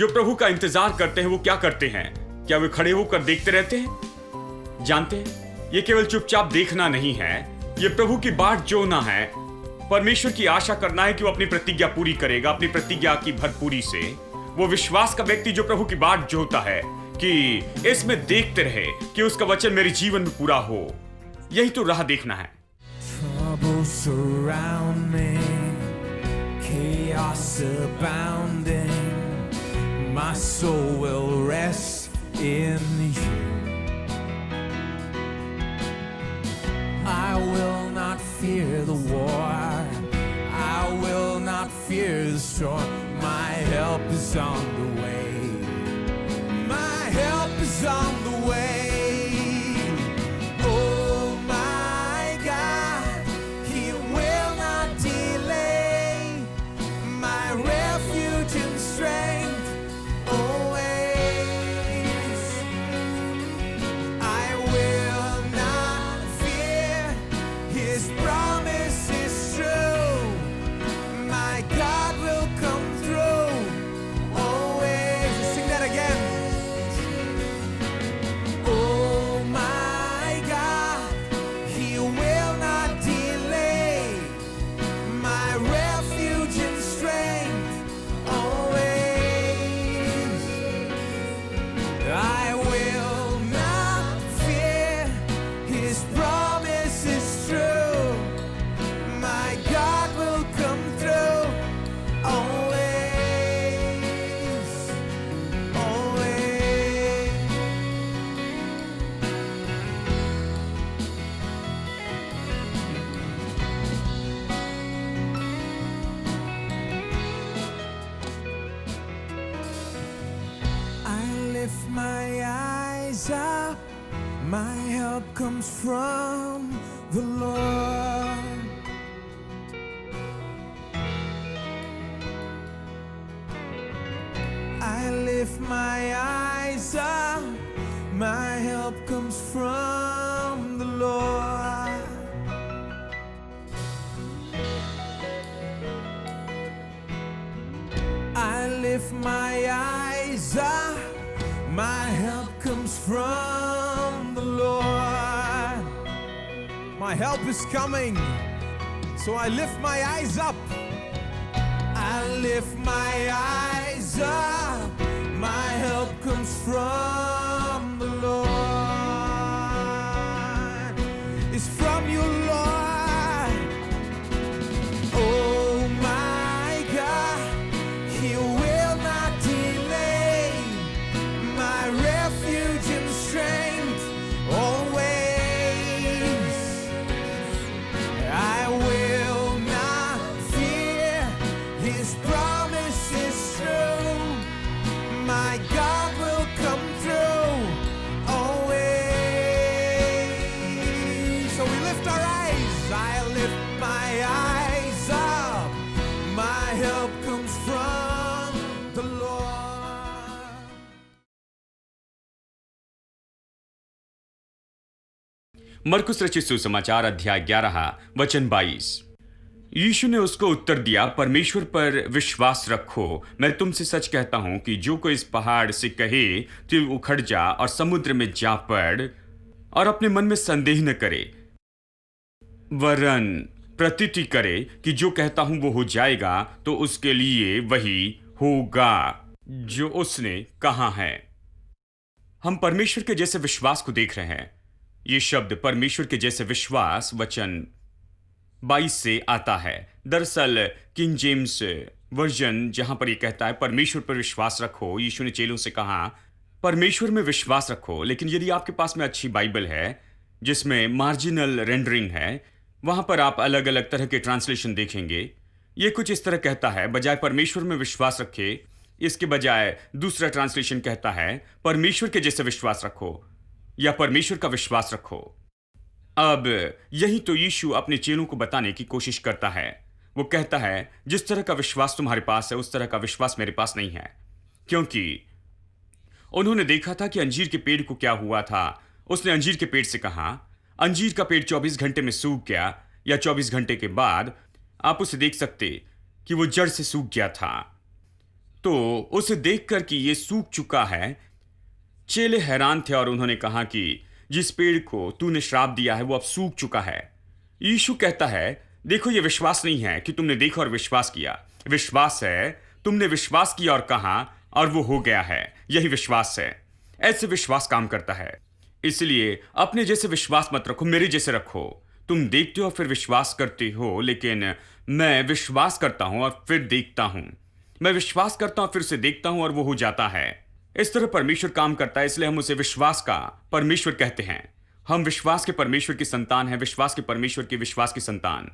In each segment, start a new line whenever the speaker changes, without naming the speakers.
जो प्रभु का इंतजार करते हैं वो क्या करते हैं? क्या वे खड़े होकर देखते रहते हैं? जानते हैं, ये केवल चुपचाप देखना नहीं है, ये प्रभु की बाट जोना है। परमेश्वर की आशा करना है कि वो अपनी प्रतिज्ञा पूरी करेगा, अपनी प्रतिज्ञा की भरपूरी से। वो विश्वास का व्यक्ति जो प्रभु की बाट जोता है कि इसमें देखते रहे कि उसका वचन मेरे जीवन में पूरा हो। यही तो राह देखना है।
Trouble surround me, chaos abounding. My soul will rest in you. I will not fear the war. I will not fear the storm. My help is on the way. My help is on the way. My eyes up, my help comes from the Lord. I lift my eyes up, my help comes from the Lord. I lift my eyes up, my help comes from the Lord. My help is coming, so I lift my eyes up. I lift my eyes up, my help comes from the Lord. It's from you, Lord. Oh my God, He will not delay. My refuge and strength always. I will not fear, His promise is true. My God will come through always. So we lift our eyes. I lift my eyes up. My help comes from the Lord.
मरकुस रचित सुसमाचार अध्याय 11 वचन 22। यीशु ने उसको उत्तर दिया, परमेश्वर पर विश्वास रखो। मैं तुमसे सच कहता हूं कि जो कोई इस पहाड़ से कहे तू उखड़ जा और समुद्र में जा पड़, और अपने मन में संदेह न करे, वरन प्रतीति करे कि जो कहता हूं वो हो जाएगा, तो उसके लिए वही होगा जो उसने कहा है। हम परमेश्वर के जैसे विश्वास को देख रहे हैं। ये शब्द परमेश्वर के जैसे विश्वास वचन 22 से आता है। दरअसल किंग जेम्स वर्जन जहां पर ये कहता है परमेश्वर पर विश्वास रखो, यीशु ने चेलों से कहा परमेश्वर में विश्वास रखो। लेकिन यदि आपके पास में अच्छी बाइबल है जिसमें मार्जिनल रेंडरिंग है, वहां पर आप अलग अलग तरह के ट्रांसलेशन देखेंगे। ये कुछ इस तरह कहता है, बजाय परमेश्वर में विश्वास रखे, इसके बजाय दूसरा ट्रांसलेशन कहता है परमेश्वर के जैसे विश्वास रखो या परमेश्वर का विश्वास रखो। अब यही तो यीशु अपने चेलों को बताने की कोशिश करता है। वो कहता है जिस तरह का विश्वास तुम्हारे पास है उस तरह का विश्वास मेरे पास नहीं है, क्योंकि उन्होंने देखा था कि अंजीर के पेड़ को क्या हुआ था। उसने अंजीर के पेड़ से कहा, अंजीर का पेड़ 24 घंटे में सूख गया, या 24 घंटे के बाद आप उसे देख सकते कि वो जड़ से सूख गया था। तो उसे देखकर कि ये सूख चुका है, चेले हैरान थे और उन्होंने कहा कि जिस पेड़ को तूने श्राप दिया है वो अब सूख चुका है। यीशु कहता है, देखो ये विश्वास नहीं है कि तुमने देखा और विश्वास किया, विश्वास है तुमने विश्वास किया और कहा और वो हो गया है। यही विश्वास है। ऐसे विश्वास काम करता है। इसलिए अपने जैसे विश्वास मत रखो, मेरे जैसे रखो। तुम देखते हो फिर विश्वास करते हो, लेकिन मैं विश्वास करता हूं और फिर देखता हूं। मैं विश्वास करता हूं फिर से देखता हूं और वो हो जाता है। इस तरह परमेश्वर काम करता है, इसलिए हम उसे विश्वास का परमेश्वर कहते हैं। हम विश्वास के परमेश्वर की संतान हैं, विश्वास के परमेश्वर की विश्वास की संतान।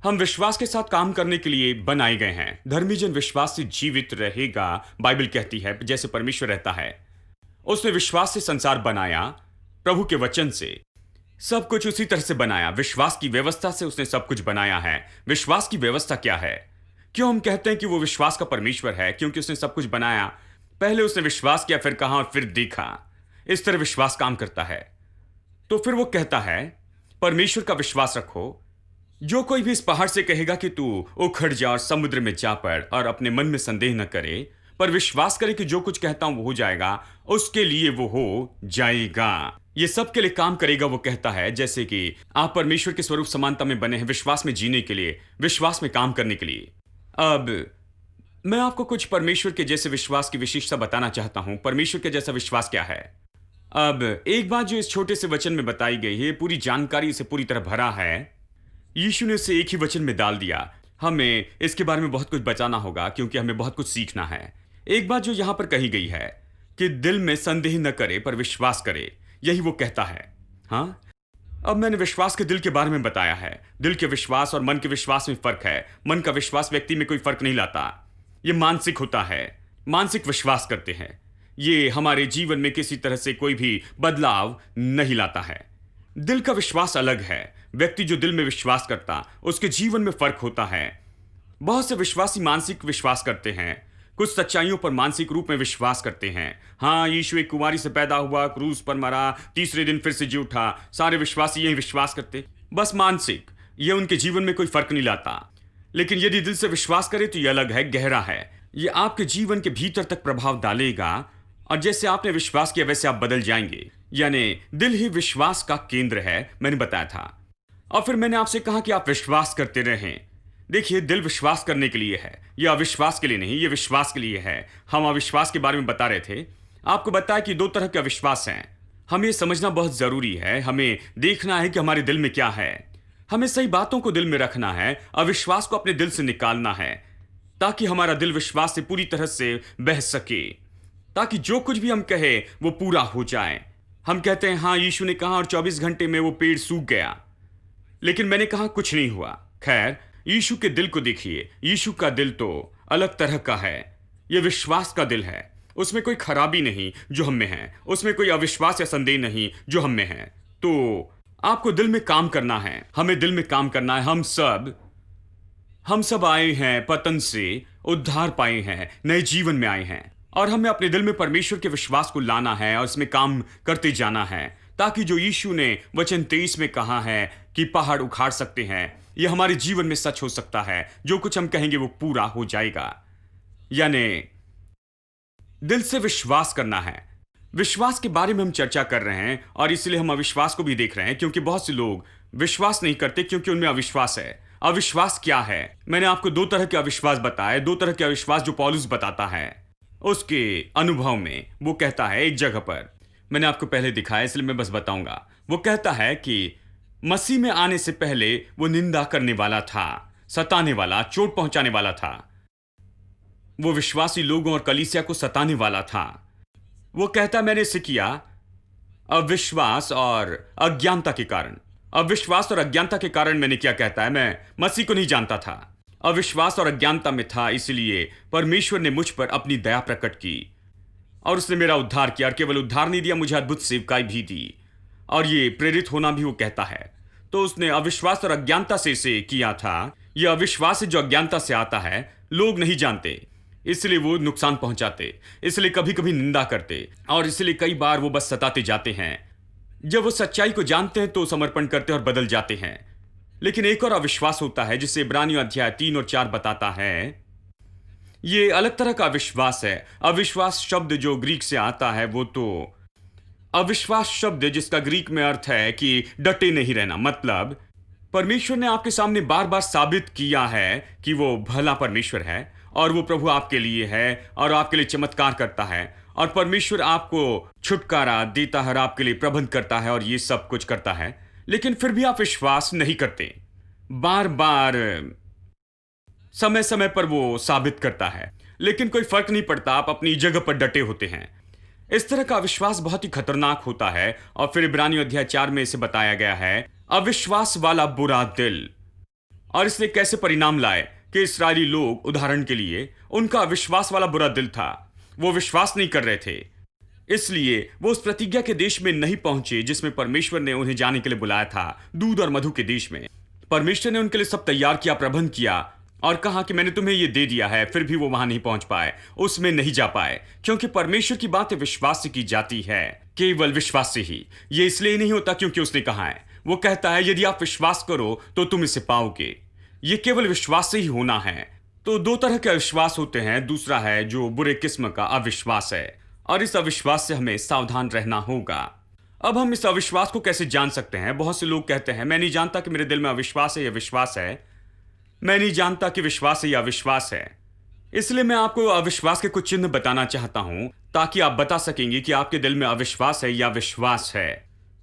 हम विश्वास के साथ काम करने के लिए बनाए गए हैं। धर्मी जन विश्वास से जीवित रहेगा, बाइबल कहती है, जैसे परमेश्वर रहता है। उसने विश्वास से संसार बनाया, प्रभु के वचन से सब कुछ उसी तरह से बनाया। विश्वास की व्यवस्था से उसने सब कुछ बनाया है। विश्वास की व्यवस्था क्या है? क्यों हम कहते हैं कि वो विश्वास का परमेश्वर है? क्योंकि उसने सब कुछ बनाया। पहले उसने विश्वास किया, फिर कहा और फिर देखा। इस तरह विश्वास काम करता है। तो फिर वो कहता है, परमेश्वर का विश्वास रखो। जो कोई भी इस पहाड़ से कहेगा कि तू उखड़ जा और समुद्र में जा पड़, और अपने मन में संदेह न करे, पर विश्वास करे कि जो कुछ कहता हूं वो हो जाएगा, उसके लिए वो हो जाएगा। ये सब के लिए काम करेगा। वो कहता है जैसे कि आप परमेश्वर के स्वरूप समानता में बने हैं, विश्वास में जीने के लिए, विश्वास में काम करने के लिए। अब मैं आपको कुछ परमेश्वर के जैसे विश्वास की विशेषता बताना चाहता हूं। परमेश्वर के जैसा विश्वास क्या है? अब एक बात जो इस छोटे से वचन में बताई गई है, पूरी जानकारी से पूरी तरह भरा है। यीशु ने उसे एक ही वचन में डाल दिया। हमें इसके बारे में बहुत कुछ बचाना होगा, क्योंकि हमें बहुत कुछ सीखना है। एक बात जो यहां पर कही गई है कि दिल में संदेह न करे पर विश्वास करे, यही वो कहता है। हाँ, अब मैंने विश्वास के दिल के बारे में बताया है। दिल के विश्वास और मन के विश्वास में फर्क है। मन का विश्वास व्यक्ति में कोई फर्क नहीं लाता। ये मानसिक होता है। मानसिक विश्वास करते हैं। ये हमारे जीवन में किसी तरह से कोई भी बदलाव नहीं लाता है। दिल का विश्वास अलग है। व्यक्ति जो दिल में विश्वास करता, उसके जीवन में फर्क होता है। बहुत से विश्वासी मानसिक विश्वास करते हैं, कुछ सच्चाइयों पर मानसिक रूप में विश्वास करते हैं। हाँ, यीशु एक कुमारी से पैदा हुआ, क्रूस पर मरा, तीसरे दिन फिर से जी उठा। सारे विश्वासी यही विश्वास करते, बस मानसिक। ये उनके जीवन में कोई फर्क नहीं लाता। लेकिन यदि दिल से विश्वास करे तो ये अलग है, गहरा है। ये आपके जीवन के भीतर तक प्रभाव डालेगा, और जैसे आपने विश्वास किया वैसे आप बदल जाएंगे। यानी दिल ही विश्वास का केंद्र है, मैंने बताया था। और फिर मैंने आपसे कहा कि आप विश्वास करते रहें। देखिए, दिल विश्वास करने के लिए है, यह अविश्वास के लिए नहीं। यह विश्वास के लिए है। हम अविश्वास के बारे में बता रहे थे। आपको बताया कि दो तरह के अविश्वास हैं। हमें समझना बहुत जरूरी है। हमें देखना है कि हमारे दिल में क्या है। हमें सही बातों को दिल में रखना है, अविश्वास को अपने दिल से निकालना है, ताकि हमारा दिल विश्वास से पूरी तरह से बह सके, ताकि जो कुछ भी हम कहे वो पूरा हो जाए। हम कहते हैं, हाँ यीशु ने कहा और 24 घंटे में वो पेड़ सूख गया, लेकिन मैंने कहा कुछ नहीं हुआ। खैर, यीशु के दिल को देखिए। यीशु का दिल तो अलग तरह का है। यह विश्वास का दिल है। उसमें कोई खराबी नहीं जो हम में है। उसमें कोई अविश्वास या संदेह नहीं जो हम में है। तो आपको दिल में काम करना है, हमें दिल में काम करना है। हम सब आए हैं पतन से, उद्धार पाए हैं, नए जीवन में आए हैं, और हमें अपने दिल में परमेश्वर के विश्वास को लाना है और इसमें काम करते जाना है, ताकि जो यीशु ने वचन 23 में कहा है कि पहाड़ उखाड़ सकते हैं, यह हमारे जीवन में सच हो सकता है। जो कुछ हम कहेंगे वो पूरा हो जाएगा। यानी दिल से विश्वास करना है। विश्वास के बारे में हम चर्चा कर रहे हैं, और इसलिए हम अविश्वास को भी देख रहे हैं, क्योंकि बहुत से लोग विश्वास नहीं करते क्योंकि उनमें अविश्वास है। अविश्वास क्या है? मैंने आपको दो तरह के अविश्वास बताए। दो तरह के अविश्वास जो पौलुस बताता है उसके अनुभव में। वो कहता है, एक जगह पर मैंने आपको पहले दिखाया, इसलिए मैं बस बताऊंगा। वो कहता है कि मसीह में आने से पहले वो निंदा करने वाला था, सताने वाला, चोट पहुंचाने वाला था। वो विश्वासी लोगों और कलीसिया को सताने वाला था। वो कहता, मैंने इसे किया अविश्वास और अज्ञानता के कारण। अविश्वास और अज्ञानता के कारण मैंने क्या, कहता है, मैं मसीह को नहीं जानता था, अविश्वास और अज्ञानता में था, इसलिए परमेश्वर ने मुझ पर अपनी दया प्रकट की और उसने मेरा उद्धार किया। और केवल उद्धार नहीं दिया, मुझे अद्भुत सेवकाई भी दी, और ये प्रेरित होना भी वो कहता है। तो उसने अविश्वास और अज्ञानता से इसे किया था। यह अविश्वास जो अज्ञानता से आता है, लोग नहीं जानते, इसलिए वो नुकसान पहुंचाते, इसलिए कभी कभी निंदा करते, और इसलिए कई बार वो बस सताते जाते हैं। जब वो सच्चाई को जानते हैं तो समर्पण करते और बदल जाते हैं। लेकिन एक और अविश्वास होता है जिसे इब्रानियों अध्याय 3 और 4 बताता है ये अलग तरह का अविश्वास है। अविश्वास शब्द जो ग्रीक से आता है वो तो अविश्वास शब्द जिसका ग्रीक में अर्थ है कि डटे नहीं रहना, मतलब परमेश्वर ने आपके सामने बार बार साबित किया है कि वो भला परमेश्वर है और वो प्रभु आपके लिए है और आपके लिए चमत्कार करता है और परमेश्वर आपको छुटकारा देता है और आपके लिए प्रबंध करता है और ये सब कुछ करता है, लेकिन फिर भी आप विश्वास नहीं करते। बार बार समय समय पर वो साबित करता है, लेकिन कोई फर्क नहीं पड़ता, आप अपनी जगह पर डटे होते हैं। इस तरह का अविश्वास बहुत ही खतरनाक होता है और फिर इब्रानियों अध्याय 4 में इसे बताया गया है, अविश्वास वाला बुरा दिल। और इसने कैसे परिणाम लाए कि इस्राएली लोग, उदाहरण के लिए, उनका अविश्वास वाला बुरा दिल था, वो विश्वास नहीं कर रहे थे, इसलिए वो उस प्रतिज्ञा के देश में नहीं पहुंचे जिसमें परमेश्वर ने उन्हें जाने के लिए बुलाया था, दूध और मधु के देश में। परमेश्वर ने उनके लिए सब तैयार किया, प्रबंध किया और कहा कि मैंने तुम्हें यह दे दिया है, फिर भी वो वहां नहीं पहुंच पाए, उसमें नहीं जा पाए, क्योंकि परमेश्वर की बातें विश्वास से की जाती है, केवल विश्वास से ही। ये इसलिए नहीं होता क्योंकि उसने कहा है, वो कहता है यदि आप विश्वास करो तो तुम इसे पाओगे। ये केवल विश्वास से ही होना है। तो दो तरह के अविश्वास होते हैं। दूसरा है जो बुरे किस्म का अविश्वास है और इस अविश्वास से हमें सावधान रहना होगा। अब हम इस अविश्वास को कैसे जान सकते हैं? बहुत से लोग कहते हैं मैं नहीं जानता कि मेरे दिल में अविश्वास है या विश्वास है, मैं नहीं जानता कि विश्वास है या अविश्वास है। इसलिए मैं आपको अविश्वास के कुछ चिन्ह बताना चाहता हूं ताकि आप बता सकेंगे कि आपके दिल में अविश्वास है या विश्वास है।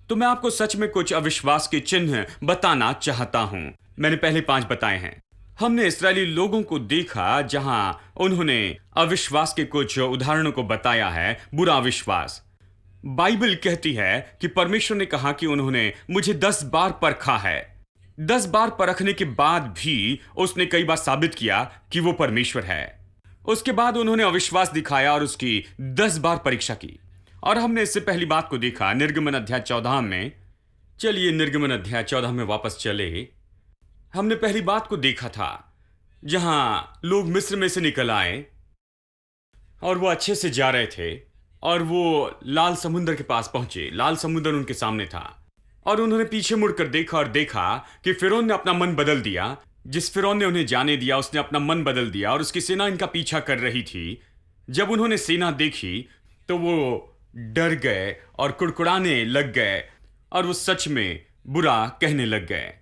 तो मैं आपको सच में कुछ अविश्वास के चिन्ह बताना चाहता हूं। मैंने पहले 5 बताए हैं। हमने इस्राएली लोगों को देखा जहां उन्होंने अविश्वास के कुछ उदाहरणों को बताया है। बुरा अविश्वास, बाइबल कहती है कि परमेश्वर ने कहा कि उन्होंने मुझे 10 बार परखा है। 10 बार परखने के बाद भी उसने कई बार साबित किया कि वो परमेश्वर है। उसके बाद उन्होंने अविश्वास दिखाया और उसकी 10 बार परीक्षा की। और हमने इससे पहली बात को देखा निर्गमन अध्याय 14 में। चलिए निर्गमन अध्याय 14 में वापस चले। हमने पहली बात को देखा था जहां लोग मिस्र में से निकल आए और वो अच्छे से जा रहे थे और वो लाल समुद्र के पास पहुंचे। लाल समुद्र उनके सामने था और उन्होंने पीछे मुड़कर देखा और देखा कि फिरौन ने अपना मन बदल दिया। जिस फिरौन ने उन्हें जाने दिया उसने अपना मन बदल दिया और उसकी सेना इनका पीछा कर रही थी। जब उन्होंने सेना देखी तो वो डर गए और कुड़कुड़ाने लग गए और वो सच में बुरा कहने लग गए।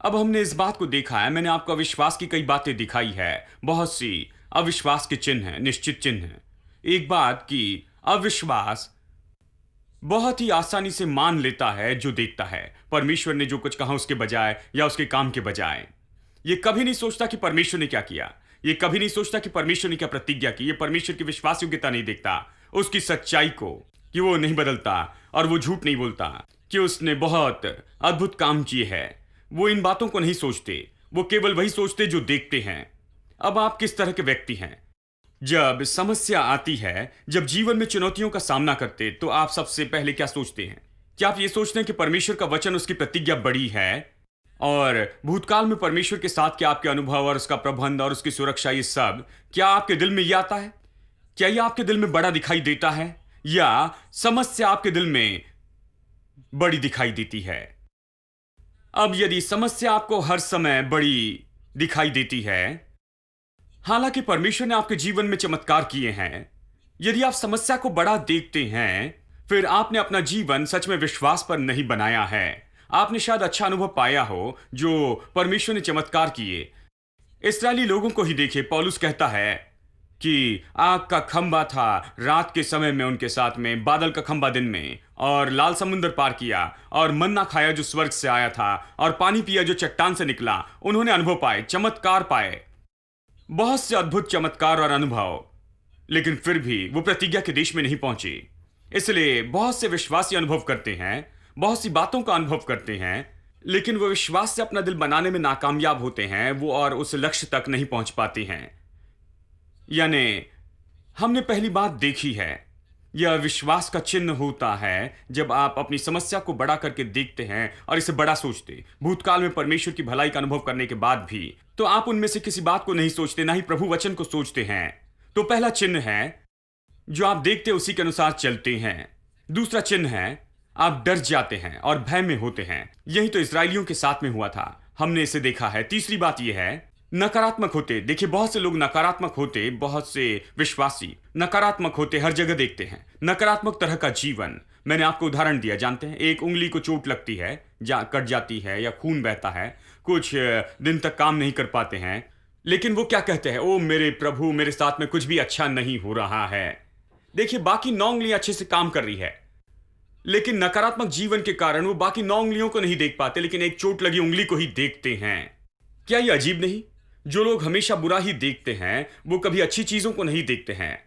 अब हमने इस बात को देखा है, मैंने आपको अविश्वास की कई बातें दिखाई है, बहुत सी अविश्वास के चिन्ह हैं, निश्चित चिन्ह हैं। एक बात कि अविश्वास बहुत ही आसानी से मान लेता है जो देखता है। परमेश्वर ने जो कुछ कहा उसके बजाय या उसके काम के बजाय ये कभी नहीं सोचता कि परमेश्वर ने क्या किया, ये कभी नहीं सोचता कि परमेश्वर ने क्या प्रतिज्ञा की। ये परमेश्वर की विश्वास योग्यता नहीं देखता, उसकी सच्चाई को, कि वो नहीं बदलता और वो झूठ नहीं बोलता, कि उसने बहुत अद्भुत काम किए हैं। वो इन बातों को नहीं सोचते, वो केवल वही सोचते जो देखते हैं। अब आप किस तरह के व्यक्ति हैं? जब समस्या आती है, जब जीवन में चुनौतियों का सामना करते, तो आप सबसे पहले क्या सोचते हैं? क्या आप ये सोचते हैं कि परमेश्वर का वचन, उसकी प्रतिज्ञा बड़ी है और भूतकाल में परमेश्वर के साथ क्या आपके अनुभव और उसका प्रबंध और उसकी सुरक्षा, ये सब क्या आपके दिल में ये आता है? क्या ये आपके दिल में बड़ा दिखाई देता है या समस्या आपके दिल में बड़ी दिखाई देती है? अब यदि समस्या आपको हर समय बड़ी दिखाई देती है, हालांकि परमेश्वर ने आपके जीवन में चमत्कार किए हैं, यदि आप समस्या को बड़ा देखते हैं, फिर आपने अपना जीवन सच में विश्वास पर नहीं बनाया है। आपने शायद अच्छा अनुभव पाया हो जो परमेश्वर ने चमत्कार किए। इस्राएली लोगों को ही देखिए, पौलुस कहता है कि आग का खंबा था रात के समय में उनके साथ में, बादल का खंबा दिन में, और लाल समुद्र पार किया और मन्ना खाया जो स्वर्ग से आया था और पानी पिया जो चट्टान से निकला। उन्होंने अनुभव पाए, चमत्कार पाए, बहुत से अद्भुत चमत्कार और अनुभव, लेकिन फिर भी वो प्रतिज्ञा के देश में नहीं पहुंचे। इसलिए बहुत से विश्वासी अनुभव करते हैं, बहुत सी बातों का अनुभव करते हैं, लेकिन वो विश्वास से अपना दिल बनाने में नाकामयाब होते हैं, वो और उस लक्ष्य तक नहीं पहुंच पाते हैं। यानी हमने पहली बात देखी है, यह विश्वास का चिन्ह होता है जब आप अपनी समस्या को बड़ा करके देखते हैं और इसे बड़ा सोचते। भूतकाल में परमेश्वर की भलाई का अनुभव करने के बाद भी तो आप उनमें से किसी बात को नहीं सोचते, ना ही प्रभु वचन को सोचते हैं। तो पहला चिन्ह है जो आप देखते उसी के अनुसार चलते हैं। दूसरा चिन्ह है आप डर जाते हैं और भय में होते हैं। यही तो इस्राएलियों के साथ में हुआ था, हमने इसे देखा है। तीसरी बात यह है नकारात्मक होते, देखिए बहुत से लोग नकारात्मक होते, बहुत से विश्वासी नकारात्मक होते, हर जगह देखते हैं नकारात्मक तरह का जीवन। मैंने आपको उदाहरण दिया, जानते हैं एक उंगली को चोट लगती है, कट जाती है या खून बहता है, कुछ दिन तक काम नहीं कर पाते हैं, लेकिन वो क्या कहते हैं, ओ मेरे प्रभु मेरे साथ में कुछ भी अच्छा नहीं हो रहा है। देखिए बाकी 9 उंगलियां अच्छे से काम कर रही है, लेकिन नकारात्मक जीवन के कारण वो बाकी 9 उंगलियों को नहीं देख पाते, लेकिन एक चोट लगी उंगली को ही देखते हैं। क्या ये अजीब नहीं? जो लोग हमेशा बुरा ही देखते हैं वो कभी अच्छी चीजों को नहीं देखते हैं।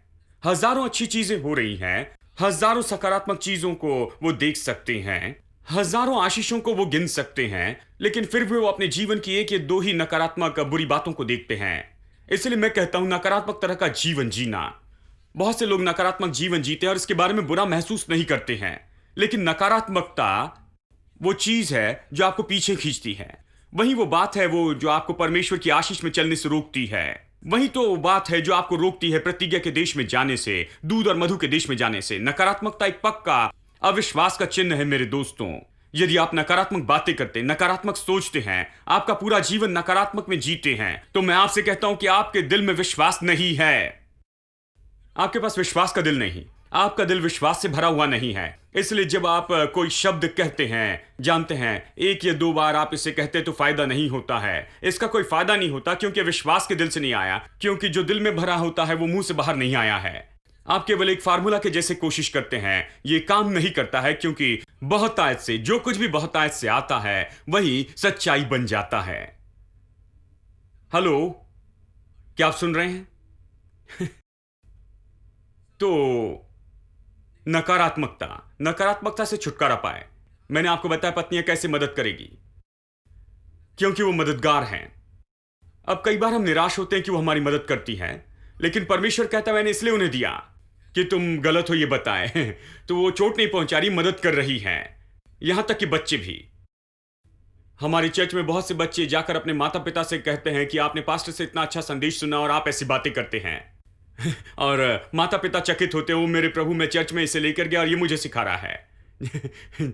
हजारों अच्छी चीजें हो रही हैं, हजारों सकारात्मक चीजों को वो देख सकते हैं, हजारों आशीषों को वो गिन सकते हैं, लेकिन फिर भी वो अपने जीवन की 1 या 2 ही नकारात्मक बुरी बातों को देखते हैं। इसलिए मैं कहता हूं नकारात्मक तरह का जीवन जीना। बहुत से लोग नकारात्मक जीवन जीते हैं और इसके बारे में बुरा महसूस नहीं करते हैं, लेकिन नकारात्मकता वो चीज है जो आपको पीछे खींचती है। वही वो बात है वो जो आपको परमेश्वर की आशीष में चलने से रोकती है। वही तो बात है जो आपको रोकती है प्रतिज्ञा के देश में जाने से, दूध और मधु के देश में जाने से। नकारात्मकता एक पक्का अविश्वास का चिन्ह है मेरे दोस्तों। यदि आप नकारात्मक बातें करते, नकारात्मक सोचते हैं, आपका पूरा जीवन नकारात्मक में जीते हैं, तो मैं आपसे कहता हूं कि आपके दिल में विश्वास नहीं है। आपके पास विश्वास का दिल नहीं, आपका दिल विश्वास से भरा हुआ नहीं है। इसलिए जब आप कोई शब्द कहते हैं, जानते हैं 1 या 2 बार आप इसे कहते तो फायदा नहीं होता है। इसका कोई फायदा नहीं होता क्योंकि विश्वास के दिल से नहीं आया, क्योंकि जो दिल में भरा होता है वो मुंह से बाहर नहीं आया है। आप केवल एक फार्मूला के जैसे कोशिश करते हैं, ये काम नहीं करता है, क्योंकि बहुतायत से जो कुछ भी बहुतायत से आता है वही सच्चाई बन जाता है। हेलो, क्या आप सुन रहे हैं? तो नकारात्मकता से छुटकारा पाए। मैंने आपको बताया पत्नियां कैसे मदद करेगी, क्योंकि वो मददगार हैं। अब कई बार हम निराश होते हैं कि वो हमारी मदद करती हैं, लेकिन परमेश्वर कहता है मैंने इसलिए उन्हें दिया कि तुम गलत हो ये बताए। तो वो चोट नहीं पहुंचा रही, मदद कर रही है। यहां तक कि बच्चे भी, हमारी चर्च में बहुत से बच्चे जाकर अपने माता पिता से कहते हैं कि आपने पास्टर से इतना अच्छा संदेश सुना और आप ऐसी बातें करते हैं। और माता पिता चकित होते हैं, वो मेरे प्रभु मैं चर्च में इसे लेकर गया और ये मुझे सिखा रहा है।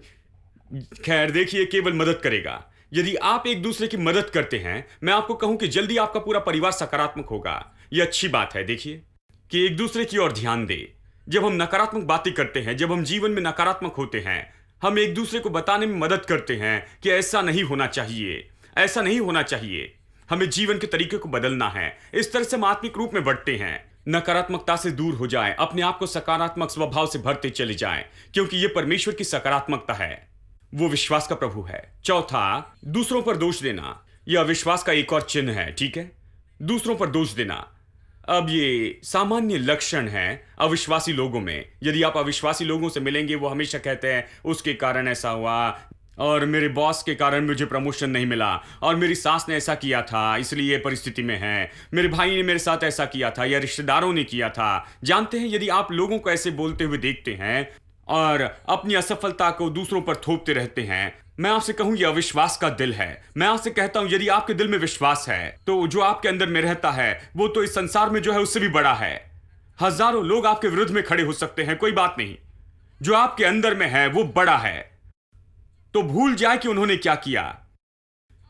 खैर देखिए, केवल मदद करेगा यदि आप एक दूसरे की मदद करते हैं। मैं आपको कहूं कि जल्दी आपका पूरा परिवार सकारात्मक होगा। यह अच्छी बात है, देखिए कि एक दूसरे की ओर ध्यान दे। जब हम नकारात्मक बातें करते हैं, जब हम जीवन में नकारात्मक होते हैं, हम एक दूसरे को बताने में मदद करते हैं कि ऐसा नहीं होना चाहिए, ऐसा नहीं होना चाहिए, हमें जीवन के तरीके को बदलना है। इस तरह से हम आत्मिक रूप में बढ़ते हैं। नकारात्मकता से दूर हो जाएं, अपने आप को सकारात्मक स्वभाव से भरते चले जाएं, क्योंकि यह परमेश्वर की सकारात्मकता है। वो विश्वास का प्रभु है। चौथा, दूसरों पर दोष देना। यह अविश्वास का एक और चिन्ह है, ठीक है, दूसरों पर दोष देना। अब ये सामान्य लक्षण है अविश्वासी लोगों में। यदि आप अविश्वासी लोगों से मिलेंगे, वो हमेशा कहते हैं उसके कारण ऐसा हुआ, और मेरे बॉस के कारण मुझे प्रमोशन नहीं मिला, और मेरी सास ने ऐसा किया था इसलिए ये परिस्थिति में है, मेरे भाई ने मेरे साथ ऐसा किया था या रिश्तेदारों ने किया था। जानते हैं, यदि आप लोगों को ऐसे बोलते हुए देखते हैं और अपनी असफलता को दूसरों पर थोपते रहते हैं, मैं आपसे कहूं यह अविश्वास का दिल है। मैं आपसे कहता हूं यदि आपके दिल में विश्वास है तो जो आपके अंदर में रहता है वो तो इस संसार में जो है उससे भी बड़ा है। हजारों लोग आपके विरुद्ध में खड़े हो सकते हैं, कोई बात नहीं, जो आपके अंदर में है वो बड़ा है। तो भूल जाए कि उन्होंने क्या किया,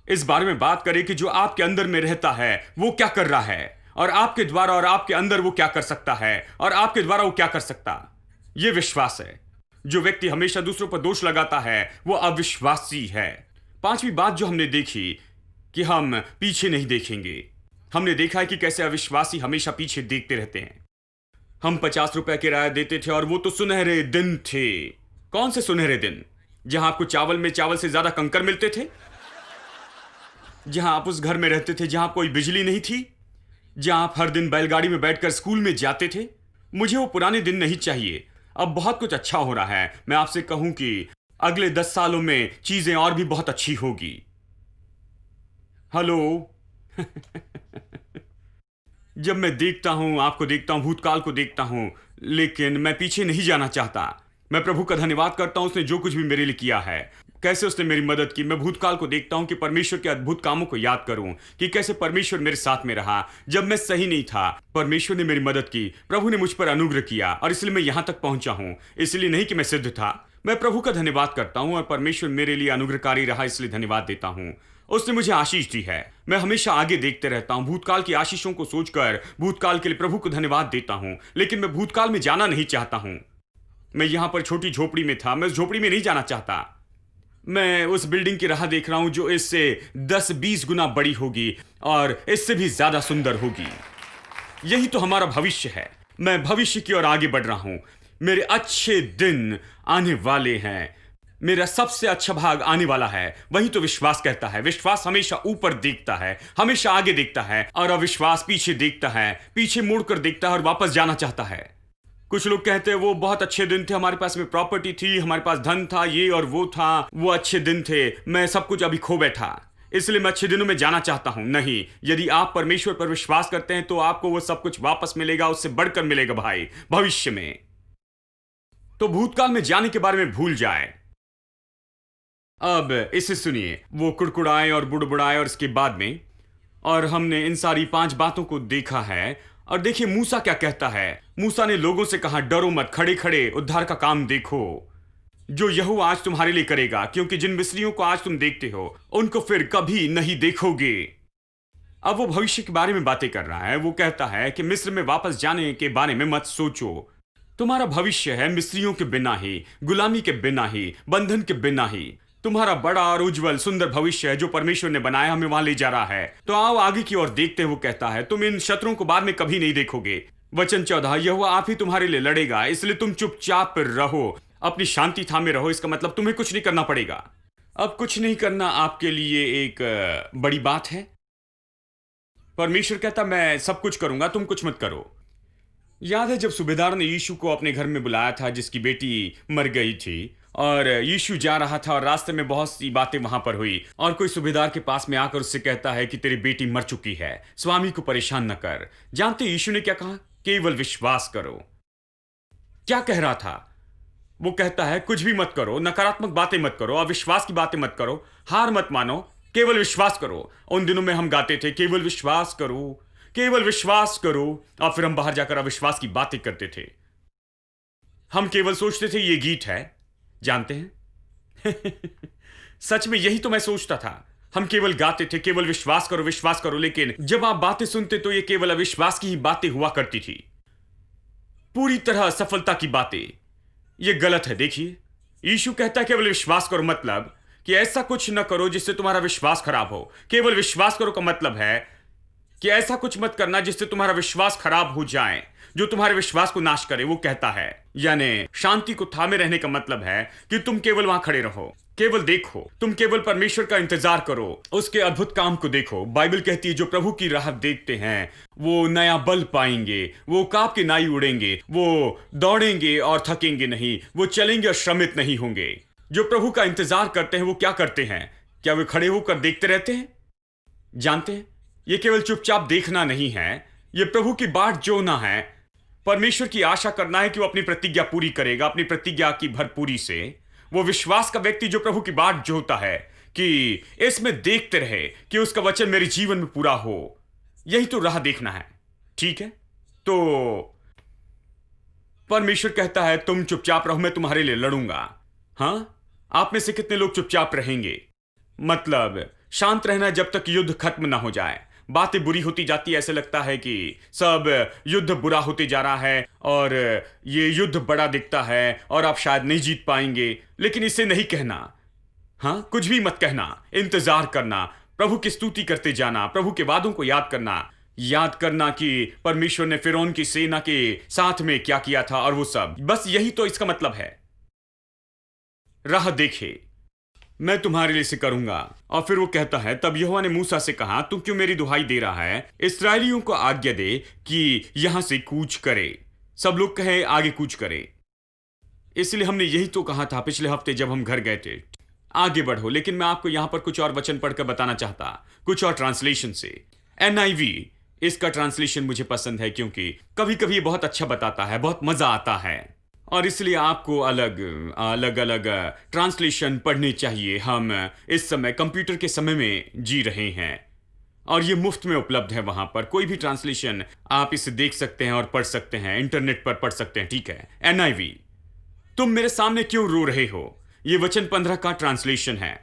इस बारे में बात करें कि जो आपके अंदर में रहता है वो क्या कर रहा है, और आपके द्वारा और आपके अंदर वो क्या कर सकता है, और आपके द्वारा वो क्या कर सकता। यह विश्वास है। जो व्यक्ति हमेशा दूसरों पर दोष लगाता है वो अविश्वासी है। पांचवी बात जो हमने देखी कि हम पीछे नहीं देखेंगे। हमने देखा है कि कैसे अविश्वासी हमेशा पीछे देखते रहते हैं। हम 50 रुपए किराया देते थे और वो तो सुनहरे दिन थे। कौन से सुनहरे दिन? जहां आपको चावल में चावल से ज्यादा कंकर मिलते थे, जहां आप उस घर में रहते थे जहां कोई बिजली नहीं थी, जहां आप हर दिन बैलगाड़ी में बैठकर स्कूल में जाते थे। मुझे वो पुराने दिन नहीं चाहिए। अब बहुत कुछ अच्छा हो रहा है। मैं आपसे कहूं कि अगले 10 सालों में चीजें और भी बहुत अच्छी होगी। हेलो। जब मैं देखता हूं, आपको देखता हूं, भूतकाल को देखता हूं, लेकिन मैं पीछे नहीं जाना चाहता। मैं प्रभु का धन्यवाद करता हूं, उसने जो कुछ भी मेरे लिए किया है, कैसे उसने मेरी मदद की। मैं भूतकाल को देखता हूं कि परमेश्वर के अद्भुत कामों को याद करूं, कि कैसे परमेश्वर मेरे साथ में रहा। जब मैं सही नहीं था, परमेश्वर ने मेरी मदद की, प्रभु ने मुझ पर अनुग्रह किया, और इसलिए मैं यहां तक पहुंचा हूं। इसलिए नहीं कि मैं सिद्ध था। मैं प्रभु का धन्यवाद करता हूं और परमेश्वर मेरे लिए अनुग्रहकारी रहा, इसलिए धन्यवाद देता हूं। उसने मुझे आशीष दी है। मैं हमेशा आगे देखते रहता हूं, भूतकाल की आशीषों को सोचकर भूतकाल के लिए प्रभु को धन्यवाद देता हूं, लेकिन मैं भूतकाल में जाना नहीं चाहता हूं। मैं यहां पर छोटी झोपड़ी में था, मैं उस झोपड़ी में नहीं जाना चाहता। मैं उस बिल्डिंग की राह देख रहा हूं जो इससे 10-20 गुना बड़ी होगी और इससे भी ज्यादा सुंदर होगी। यही तो हमारा भविष्य है। मैं भविष्य की ओर आगे बढ़ रहा हूं। मेरे अच्छे दिन आने वाले हैं, मेरा सबसे अच्छा भाग आने वाला है। वही तो विश्वास कहता है। विश्वास हमेशा ऊपर देखता है, हमेशा आगे देखता है, और अविश्वास पीछे देखता है, पीछे मुड़कर देखता है और वापस जाना चाहता है। कुछ लोग कहते हैं वो बहुत अच्छे दिन थे, हमारे पास में प्रॉपर्टी थी, हमारे पास धन था, ये और वो था, वो अच्छे दिन थे, मैं सब कुछ अभी खो बैठा, इसलिए मैं अच्छे दिनों में जाना चाहता हूं। नहीं, यदि आप परमेश्वर पर विश्वास करते हैं तो आपको वो सब कुछ वापस मिलेगा, उससे बढ़कर मिलेगा भाई, भविष्य में। तो भूतकाल में जाने के बारे में भूल जाए। अब इसे सुनिए। वो कुड़कुड़ाए और बुड़बुड़ाए और इसके बाद में, और हमने इन सारी 5 बातों को देखा है। और देखिए मूसा क्या कहता है। मूसा ने लोगों से कहा, डरो मत, खड़े खड़े उद्धार का काम देखो जो यहोवा आज तुम्हारे लिए करेगा, क्योंकि जिन मिस्रियों को आज तुम देखते हो उनको फिर कभी नहीं देखोगे। अब वो भविष्य के बारे में बातें कर रहा है। वो कहता है कि मिस्र में वापस जाने के बारे में मत सोचो। तुम्हारा भविष्य है मिस्रियों के बिना ही, गुलामी के बिना ही, बंधन के बिना ही। तुम्हारा बड़ा और उज्जवल सुंदर भविष्य है जो परमेश्वर ने बनाया, हमें वहां ले जा रहा है। तो आओ आगे की ओर देखते हैं। वो कहता है, तुम इन शत्रुओं को बाद में कभी नहीं देखोगे। वचन 14, यहोवा आप ही तुम्हारे लिए लड़ेगा, इसलिए तुम चुपचाप रहो, अपनी शांति थामे रहो। इसका मतलब तुम्हें कुछ नहीं करना पड़ेगा। अब कुछ नहीं करना आपके लिए एक बड़ी बात है। परमेश्वर कहता, मैं सब कुछ करूंगा, तुम कुछ मत करो। याद है जब सूबेदार ने यीशु को अपने घर में बुलाया था, जिसकी बेटी मर गई थी, और यीशु जा रहा था और रास्ते में बहुत सी बातें वहां पर हुई, और कोई सूबेदार के पास में आकर उससे कहता है कि तेरी बेटी मर चुकी है, स्वामी को परेशान न कर। जानते यीशु ने क्या कहा? केवल विश्वास करो। क्या कह रहा था? वो कहता है कुछ भी मत करो, नकारात्मक बातें मत करो, अविश्वास की बातें मत करो, हार मत मानो, केवल विश्वास करो। उन दिनों में हम गाते थे, केवल विश्वास करो, केवल विश्वास करो, और फिर हम बाहर जाकर अविश्वास की बातें करते थे। हम केवल सोचते थे ये गीत है, जानते हैं सच में यही तो मैं सोचता था। हम केवल गाते थे, केवल विश्वास करो, विश्वास करो, लेकिन जब आप बातें सुनते तो ये केवल अविश्वास की ही बातें हुआ करती थी, पूरी तरह सफलता की बातें। ये गलत है। देखिए यीशु कहता है केवल विश्वास करो, मतलब कि ऐसा कुछ न करो जिससे तुम्हारा विश्वास खराब हो। केवल विश्वास करो का मतलब है कि ऐसा कुछ मत करना जिससे तुम्हारा विश्वास खराब हो जाए, जो तुम्हारे विश्वास को नाश करे। वो कहता है, यानी शांति को थामे रहने का मतलब है कि तुम केवल वहां खड़े रहो, केवल देखो, तुम केवल परमेश्वर का इंतजार करो, उसके अद्भुत काम को देखो। बाइबल कहती है जो प्रभु की राह देखते हैं वो नया बल पाएंगे, वो कांप के नाई उड़ेंगे, वो दौड़ेंगे और थकेंगे नहीं, वो चलेंगे और श्रमित नहीं होंगे। जो प्रभु का इंतजार करते हैं वो क्या करते हैं? क्या वे खड़े होकर देखते रहते हैं? जानते हैं, ये केवल चुपचाप देखना नहीं है, ये प्रभु की बाट जोना है। परमेश्वर की आशा करना है कि वो अपनी प्रतिज्ञा पूरी करेगा, अपनी प्रतिज्ञा की भरपूरी से। वो विश्वास का व्यक्ति जो प्रभु की बाट जोता है कि इसमें देखते रहे कि उसका वचन मेरे जीवन में पूरा हो, यही तो राह देखना है। ठीक है, तो परमेश्वर कहता है तुम चुपचाप रहो, मैं तुम्हारे लिए लड़ूंगा। हां, आप में से कितने लोग चुपचाप रहेंगे? मतलब शांत रहना जब तक युद्ध खत्म ना हो जाए। बातें बुरी होती जाती है, ऐसे लगता है कि सब युद्ध बुरा होते जा रहा है और ये युद्ध बड़ा दिखता है और आप शायद नहीं जीत पाएंगे। लेकिन इसे नहीं कहना, हाँ, कुछ भी मत कहना, इंतजार करना, प्रभु की स्तुति करते जाना, प्रभु के वादों को याद करना कि परमेश्वर ने फिरौन की सेना के साथ में क्या किया था और वो सब। बस यही तो इसका मतलब है। राह देखे, मैं तुम्हारे लिए इसे करूंगा। और फिर वो कहता है, तब यहोवा ने मूसा से कहा, तू क्यों मेरी दुहाई दे रहा है? इस्राएलियों को आज्ञा दे कि यहां से कूच करे। सब लोग कहे आगे कूच करे। इसलिए हमने यही तो कहा था पिछले हफ्ते जब हम घर गए थे, आगे बढ़ो। लेकिन मैं आपको यहां पर कुछ और वचन पढ़कर बताना चाहता, कुछ और ट्रांसलेशन से। NIV, इसका ट्रांसलेशन मुझे पसंद है क्योंकि कभी कभी ये बहुत अच्छा बताता है, बहुत मजा आता है, और इसलिए आपको अलग अलग ट्रांसलेशन पढ़ने चाहिए। हम इस समय कंप्यूटर के समय में जी रहे हैं और ये मुफ्त में उपलब्ध है वहां पर। कोई भी ट्रांसलेशन आप इसे देख सकते हैं और पढ़ सकते हैं, इंटरनेट पर पढ़ सकते हैं। ठीक है, NIV, तुम मेरे सामने क्यों रो रहे हो? ये वचन 15 का ट्रांसलेशन है।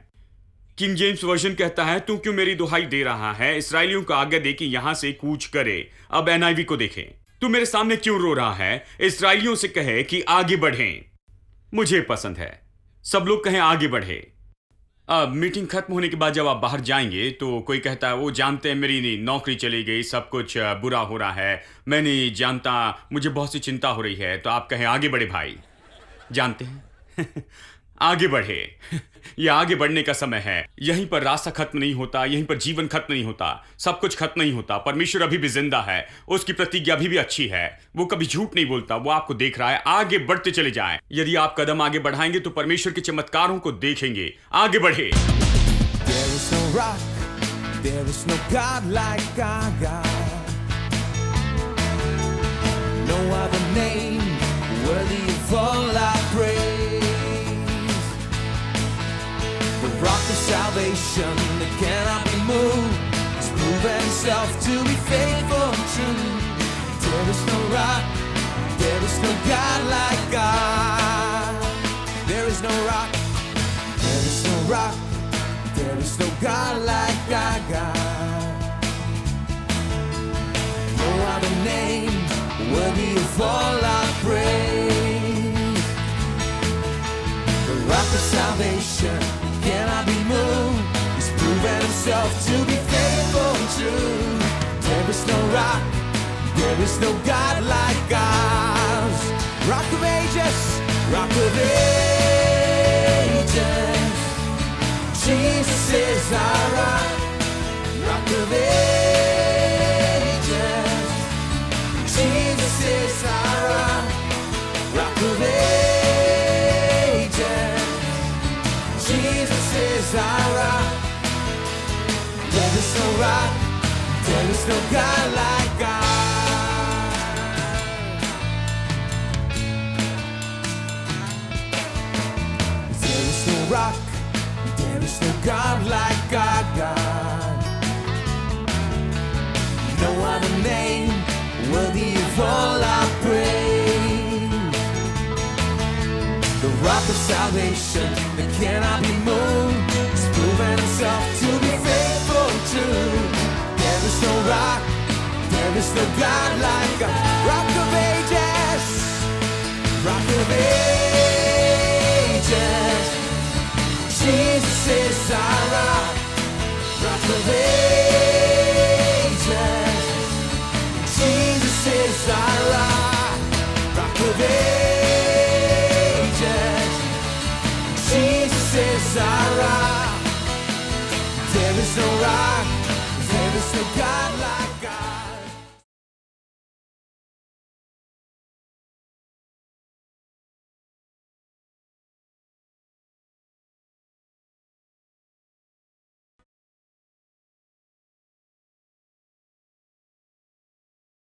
किंग जेम्स वर्जन कहता है, तू क्यों मेरी दुहाई दे रहा है? इसराइलियों को आज्ञा दे कि यहां से कूच करे। अब एनआईवी को देखें। तू मेरे सामने क्यों रो रहा है? इसराइलियों से कहे कि आगे बढ़ें। मुझे पसंद है सब लोग कहें आगे बढ़े। अब मीटिंग खत्म होने के बाद जब आप बाहर जाएंगे तो कोई कहता है, वो जानते हैं मेरी नौकरी चली गई, सब कुछ बुरा हो रहा है, मैं नहीं जानता, मुझे बहुत सी चिंता हो रही है। तो आप कहें आगे बढ़े भाई। जानते हैं आगे बढ़े। यह आगे बढ़ने का समय है। यहीं पर रास्ता खत्म नहीं होता, यहीं पर जीवन खत्म नहीं होता, सब कुछ खत्म नहीं होता। परमेश्वर अभी भी जिंदा है, उसकी प्रतिज्ञा अभी भी अच्छी है, वो कभी झूठ नहीं बोलता, वो आपको देख रहा है। आगे बढ़ते चले जाएं। यदि आप कदम आगे बढ़ाएंगे तो परमेश्वर के चमत्कारों को देखेंगे। आगे बढ़े।
There is no rock, there is no God like our God. No other name worthy of all our praise. The rock of salvation that cannot be moved has proven himself to be faithful and true. There is no rock, there is no God like God. There is no rock, there is no rock. There is no God like our God. No other name worthy of all our praise. The rock of salvation cannot be moved. He's proven himself to be faithful and true. There is no rock, there is no God like ours. Rock of ages, rock of ages. Jesus is our rock, rock of ages. Jesus is our rock, rock of ages. Jesus is our rock. There is no rock, there is no God like God. There is no rock, there is no God like our God. No other name worthy of all our praise. The rock of salvation that cannot be moved has proven himself to be faithful and true. There is no rock, there is no God like our rock of ages, rock of ages. Jesus is